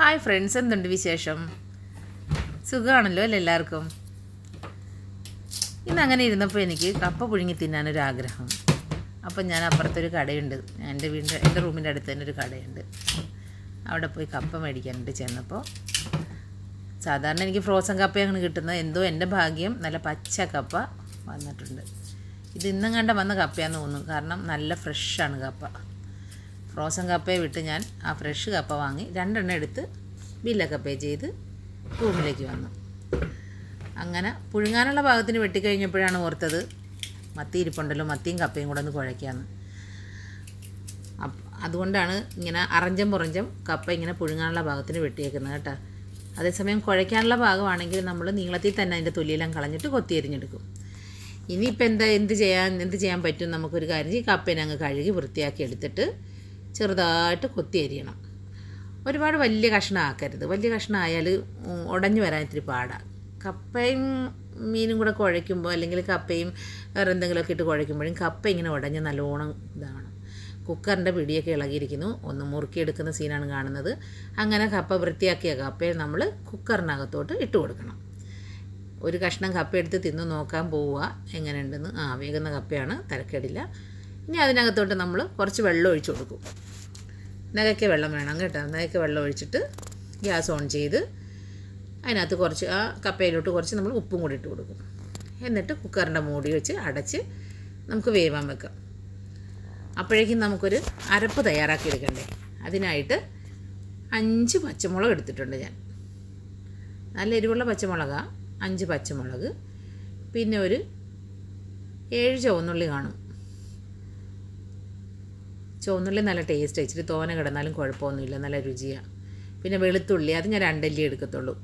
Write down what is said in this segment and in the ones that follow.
Hi friends, എന്തുണ്ട് വിശേഷം? സുഖമാണല്ലോ അല്ലേ എല്ലാവർക്കും? ഇന്നങ്ങനെ ഇരുന്നപ്പോൾ എനിക്ക് കപ്പ പുഴുങ്ങി തിന്നാനൊരാഗ്രഹം. അപ്പം ഞാൻ അപ്പുറത്തൊരു കടയുണ്ട്, എൻ്റെ റൂമിൻ്റെ അടുത്ത് തന്നെ ഒരു കടയുണ്ട്. അവിടെ പോയി കപ്പ മേടിക്കാനായിട്ട് ചെന്നപ്പോൾ സാധാരണ എനിക്ക് ഫ്രോസൺ കപ്പയാണ് കിട്ടുന്നത്. എന്തോ എൻ്റെ ഭാഗ്യം, നല്ല പച്ച കപ്പ വന്നിട്ടുണ്ട്. ഇത് ഇന്നും കണ്ട വന്ന കപ്പയാന്ന് തോന്നുന്നു, കാരണം നല്ല ഫ്രഷാണ് കപ്പ. ഫ്രോസൺ കപ്പയെ വിട്ട് ഞാൻ ആ ഫ്രഷ് കപ്പ വാങ്ങി 2 എണ്ണം എടുത്ത് ബില്ലൊക്കെ പേ ചെയ്ത് റൂമിലേക്ക് വന്നു. അങ്ങനെ പുഴുങ്ങാനുള്ള ഭാഗത്തിന് വെട്ടിക്കഴിഞ്ഞപ്പോഴാണ് ഓർത്തത് മത്തി ഇരിപ്പുണ്ടല്ലോ, മത്തിയും കപ്പയും കൂടെ ഒന്ന് കുഴയ്ക്കാമെന്ന്. അതുകൊണ്ടാണ് ഇങ്ങനെ അറഞ്ചം പുറഞ്ചം കപ്പ ഇങ്ങനെ പുഴുങ്ങാനുള്ള ഭാഗത്തിന് വെട്ടിയേക്കുന്നത് കേട്ടോ. അതേസമയം കുഴയ്ക്കാനുള്ള ഭാഗമാണെങ്കിൽ നമ്മൾ നീളത്തിൽ തന്നെ അതിൻ്റെ തൊലിയെല്ലാം കളഞ്ഞിട്ട് കൊത്തി എരിഞ്ഞെടുക്കും. ഇനിയിപ്പോൾ എന്ത് ചെയ്യാൻ പറ്റും? നമുക്കൊരു കാര്യം ചെയ്യും, കപ്പേനെ അങ്ങ് കഴുകി വൃത്തിയാക്കി എടുത്തിട്ട് ചെറുതായിട്ട് കൊത്തി എരിയണം. ഒരുപാട് വലിയ കഷ്ണം ആക്കരുത്. വലിയ കഷ്ണം ആയാൽ ഉടഞ്ഞു വരാൻ ഇത്തിരി പാടാണ്. കപ്പയും മീനും കൂടെ കുഴയ്ക്കുമ്പോൾ, അല്ലെങ്കിൽ കപ്പയും വേറെ എന്തെങ്കിലുമൊക്കെ ഇട്ട് കുഴയ്ക്കുമ്പോഴും കപ്പ ഇങ്ങനെ ഉടഞ്ഞ് നല്ലോണം ഇതാണ്. കുക്കറിൻ്റെ പിടിയൊക്കെ ഇളകിയിരിക്കുന്നു, ഒന്ന് മുറുക്കിയെടുക്കുന്ന സീനാണ് കാണുന്നത്. അങ്ങനെ കപ്പ വൃത്തിയാക്കിയ കപ്പയെ നമ്മൾ കുക്കറിനകത്തോട്ട് ഇട്ട് കൊടുക്കണം. ഒരു കഷ്ണം കപ്പ എടുത്ത് തിന്ന് നോക്കാൻ പോവുക എങ്ങനെയുണ്ടെന്ന്. വേകുന്ന കപ്പയാണ്, തിരക്കേടില്ല. ഇനി അതിനകത്തോട്ട് നമ്മൾ കുറച്ച് വെള്ളം ഒഴിച്ച് കൊടുക്കും. നകയ്ക്ക് വെള്ളം വേണം കേട്ടോ. നകയ്ക്ക് വെള്ളം ഒഴിച്ചിട്ട് ഗ്യാസ് ഓൺ ചെയ്ത് അതിനകത്ത് കുറച്ച് ആ കപ്പയിലോട്ട് കുറച്ച് നമ്മൾ ഉപ്പും കൂടി ഇട്ട് കൊടുക്കും. എന്നിട്ട് കുക്കറിൻ്റെ മൂടി വെച്ച് അടച്ച് നമുക്ക് വേവാൻ വെക്കാം. അപ്പോഴേക്കും നമുക്കൊരു അരപ്പ് തയ്യാറാക്കി എടുക്കണ്ടേ. അതിനായിട്ട് 5 പച്ചമുളക് എടുത്തിട്ടുണ്ട് ഞാൻ. നല്ല എരിവുള്ള പച്ചമുളകാണ്. 5 പച്ചമുളക്, പിന്നെ ഒരു 7 ചുവന്നുള്ളി കാണും. ചുവന്നുള്ളി നല്ല ടേസ്റ്റ്, ഇച്ചിരി തോന കിടന്നാലും കുഴപ്പമൊന്നുമില്ല, നല്ല രുചിയാണ്. പിന്നെ വെളുത്തുള്ളി, അത് ഞാൻ 2 അല്ലി എടുക്കത്തുള്ളൂ.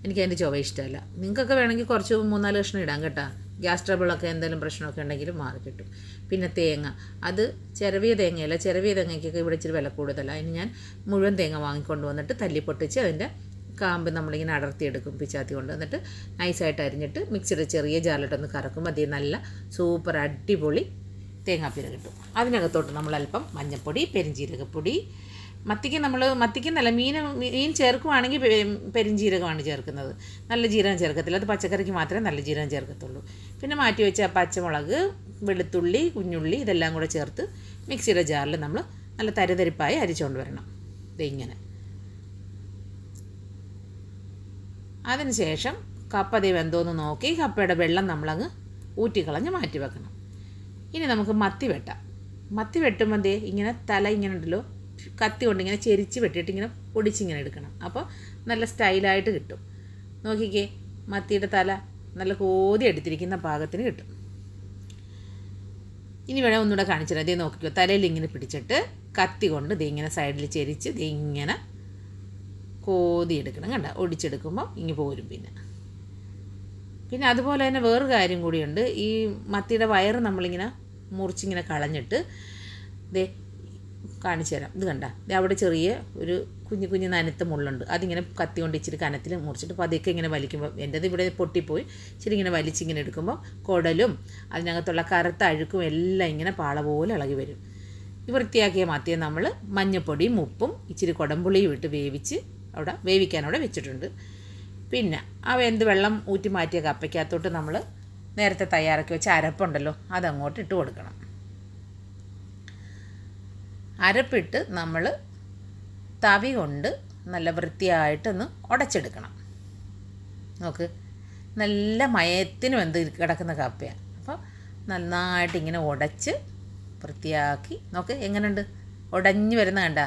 എനിക്കതിൻ്റെ ചുവ ഇഷ്ടമല്ല. നിങ്ങൾക്കൊക്കെ വേണമെങ്കിൽ കുറച്ച് 3-4 കഷ്ണം ഇടാം കേട്ടോ. ഗ്യാസ് ട്രബിളൊക്കെ എന്തെങ്കിലും പ്രശ്നമൊക്കെ ഉണ്ടെങ്കിൽ മാറി കിട്ടും. പിന്നെ തേങ്ങ, അത് ചിരവിയ തേങ്ങയല്ല. ചിരവിയ തേങ്ങയ്ക്കൊക്കെ ഇവിടെ ഇച്ചിരി വില കൂടുതലാണ്. അതിന് ഞാൻ മുഴുവൻ തേങ്ങ വാങ്ങിക്കൊണ്ട് വന്നിട്ട് തല്ലിപ്പൊട്ടിച്ച് അതിൻ്റെ കാമ്പ് നമ്മളിങ്ങനെ അടർത്തിയെടുക്കും പിച്ചാത്തി കൊണ്ട്. എന്നിട്ട് നൈസായിട്ട് അരിഞ്ഞിട്ട് മിക്സിയുടെ ചെറിയ ജാറിലിട്ടൊന്ന് കറക്കും. അതിൽ നല്ല സൂപ്പർ അടിപൊളി തേങ്ങാപ്പീര കിട്ടും. അതിനകത്തോട്ട് നമ്മളല്പം മഞ്ഞൾപ്പൊടി, പെരിഞ്ജീരകപ്പൊടി, മത്തിക്കെന്നല്ല മീൻ ചേർക്കുവാണെങ്കിൽ പെരിഞ്ജീരകമാണ് ചേർക്കുന്നത്. നല്ല ജീരകം ചേർക്കത്തില്ല, അത് പച്ചക്കറിക്ക് മാത്രമേ നല്ല ജീരകം ചേർക്കത്തുള്ളൂ. പിന്നെ മാറ്റി വെച്ച പച്ചമുളക്, വെളുത്തുള്ളി, കുഞ്ഞുള്ളി ഇതെല്ലാം കൂടെ ചേർത്ത് മിക്സിയുടെ ജാറിൽ നമ്മൾ നല്ല തരിതരിപ്പായി അരിച്ചുകൊണ്ട് വരണം. ഇതിങ്ങനെ. അതിന് ശേഷം കപ്പ വെന്തോന്ന് നോക്കി കപ്പയുടെ വെള്ളം നമ്മളങ്ങ് ഊറ്റിക്കളഞ്ഞ് മാറ്റി വെക്കണം. ഇനി നമുക്ക് മത്തി വെട്ടാം. മത്തി വെട്ടുമ്പോൾ ഇങ്ങനെ തല ഇങ്ങനെ ഉണ്ടല്ലോ, കത്തി കൊണ്ട് ഇങ്ങനെ ചെരിച്ച് വെട്ടിയിട്ട് ഇങ്ങനെ പൊടിച്ചിങ്ങനെ എടുക്കണം. അപ്പോൾ നല്ല സ്റ്റൈലായിട്ട് കിട്ടും. നോക്കിക്കേ, മത്തിയുടെ തല നല്ല കോതി എടുത്തിരിക്കുന്ന പാകത്തിന് കിട്ടും. ഇനി വേണേൽ ഒന്നുകൂടെ കാണിച്ചിട്ട് അതേ നോക്കിക്കോ. തലയിൽ ഇങ്ങനെ പിടിച്ചിട്ട് കത്തി കൊണ്ട് ഇങ്ങനെ സൈഡിൽ ചെരിച്ച് ഇങ്ങനെ കോതി എടുക്കണം. കണ്ട, ഒടിച്ചെടുക്കുമ്പോൾ ഇങ്ങ് പോരും. പിന്നെ അതുപോലെ തന്നെ വേറൊരു കാര്യം കൂടിയുണ്ട്. ഈ മത്തിയുടെ വയറ് നമ്മളിങ്ങനെ മുറിച്ചിങ്ങനെ കളഞ്ഞിട്ട് കാണിച്ചു തരാം. ഇത് കണ്ട, അവിടെ ചെറിയ ഒരു കുഞ്ഞു നനുത്ത മുള്ളുണ്ട്. അതിങ്ങനെ കത്തി കൊണ്ട് ഇച്ചിരി കനത്തിൽ മുറിച്ചിട്ട് പതുക്കെ ഇങ്ങനെ വലിക്കുമ്പോൾ, എൻ്റെത് ഇവിടെ പൊട്ടിപ്പോയി, ഇച്ചിരി ഇങ്ങനെ വലിച്ചിങ്ങനെ എടുക്കുമ്പോൾ കുടലും അതിനകത്തുള്ള കറുത്ത അഴുക്കും എല്ലാം ഇങ്ങനെ പാള പോലെ ഇളകി വരും. ഈ വൃത്തിയാക്കിയ മത്തിയെ നമ്മൾ മഞ്ഞൾപ്പൊടിയും ഉപ്പും ഇച്ചിരി കുടംപുളിയും ഇട്ട് വേവിക്കാനവിടെ വെച്ചിട്ടുണ്ട്. പിന്നെ ആ വെള്ളം ഊറ്റി മാറ്റിയ കപ്പയ്ക്കകത്തോട്ട് നമ്മൾ നേരത്തെ തയ്യാറാക്കി വെച്ച അരപ്പുണ്ടല്ലോ, അതങ്ങോട്ട് ഇട്ട് കൊടുക്കണം. അരപ്പിട്ട് നമ്മൾ തവി കൊണ്ട് നല്ല വൃത്തിയായിട്ടൊന്ന് ഉടച്ചെടുക്കണം. നോക്ക്, നല്ല മയത്തിന് വെന്ത് കിടക്കുന്ന കപ്പയാണ്. അപ്പോൾ നന്നായിട്ട് ഇങ്ങനെ ഉടച്ച് വൃത്തിയാക്കി നോക്ക്. എങ്ങനെയുണ്ട്? ഉടഞ്ഞു വരുന്ന കണ്ട.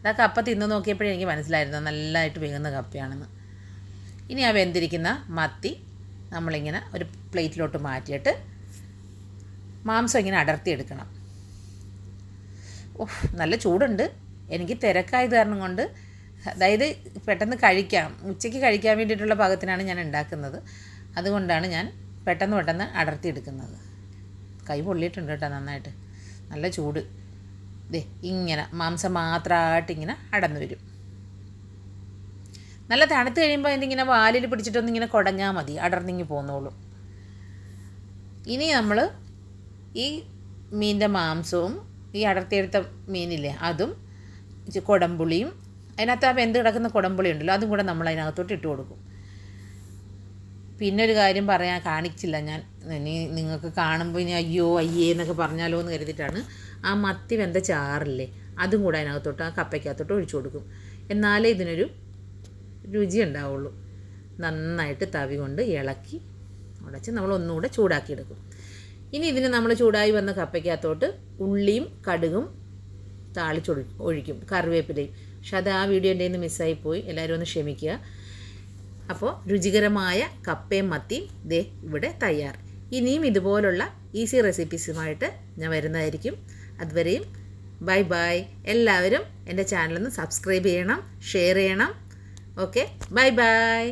ആ കപ്പ തിന്ന് നോക്കിയപ്പോഴേ എനിക്ക് മനസ്സിലായിരുന്നു നല്ലതായിട്ട് വേകുന്ന കപ്പയാണെന്ന്. ഇനി ആ വെന്തിരിക്കുന്ന മത്തി നമ്മളിങ്ങനെ ഒരു പ്ലേറ്റിലോട്ട് മാറ്റിയിട്ട് മാംസം ഇങ്ങനെ അടർത്തിയെടുക്കണം. നല്ല ചൂടുണ്ട്. എനിക്ക് തിരക്കായത് കാരണം കൊണ്ട്, അതായത് പെട്ടെന്ന് കഴിക്കാം, ഉച്ചയ്ക്ക് കഴിക്കാൻ വേണ്ടിയിട്ടുള്ള പാകത്തിനാണ് ഞാൻ ഉണ്ടാക്കുന്നത്. അതുകൊണ്ടാണ് ഞാൻ പെട്ടെന്ന് അടർത്തിയെടുക്കുന്നത്. കൈ പൊള്ളിയിട്ടുണ്ട് കേട്ടോ നന്നായിട്ട്. നല്ല ചൂട്. ഇങ്ങനെ മാംസം മാത്രമായിട്ട് ഇങ്ങനെ അടന്നു വരും. നല്ല തണുത്ത് കഴിയുമ്പോൾ അതിൻ്റെ ഇങ്ങനെ വാലിൽ പിടിച്ചിട്ടൊന്നിങ്ങനെ കുടഞ്ഞാൽ മതി, അടർന്നിങ്ങി പോന്നോളും. ഇനി നമ്മൾ ഈ മീനിൻ്റെ മാംസവും ഈ അടർത്തിയെടുത്ത മീനില്ലേ അതും കുടംപുളിയും അതിനകത്ത് ആ വെന്ത് കിടക്കുന്ന കുടംപുളി ഉണ്ടല്ലോ, അതും കൂടെ നമ്മൾ അതിനകത്തോട്ട് ഇട്ട് കൊടുക്കും. പിന്നെ ഒരു കാര്യം പറയാൻ കാണിച്ചില്ല ഞാൻ, ഇനി നിങ്ങൾക്ക് കാണുമ്പോൾ ഇനി അയ്യോ അയ്യേ എന്നൊക്കെ പറഞ്ഞാലോ എന്ന് കരുതിയിട്ടാണ്. ആ മത്തി വെന്ത ചാറില്ലേ അതും കൂടെ അതിനകത്തോട്ട് ആ കപ്പയ്ക്കകത്തോട്ട് ഒഴിച്ചു കൊടുക്കും. എന്നാലേ ഇതിനൊരു രുചി ഉണ്ടാവുള്ളൂ. നന്നായിട്ട് തവി കൊണ്ട് ഇളക്കി ഉടച്ച് നമ്മൾ ഒന്നുകൂടെ ചൂടാക്കിയെടുക്കും. ഇനി ഇതിന് നമ്മൾ ചൂടായി വന്ന കപ്പയ്ക്കകത്തോട്ട് ഉള്ളിയും കടുകും ഒഴിക്കും, കറിവേപ്പിലയും. പക്ഷെ അത് ആ വീഡിയോ എൻ്റെ നിന്ന് മിസ്സായിപ്പോയി, എല്ലാവരും ഒന്ന് ക്ഷമിക്കുക. അപ്പോൾ രുചികരമായ കപ്പയും മത്തിയും ദേ ഇവിടെ തയ്യാർ. ഇനിയും ഇതുപോലുള്ള ഈസി റെസിപ്പീസുമായിട്ട് ഞാൻ വരുന്നതായിരിക്കും. അതുവരെയും ബൈ ബൈ. എല്ലാവരും എൻ്റെ ചാനലൊന്ന് സബ്സ്ക്രൈബ് ചെയ്യണം, ഷെയർ ചെയ്യണം. Okay, bye bye.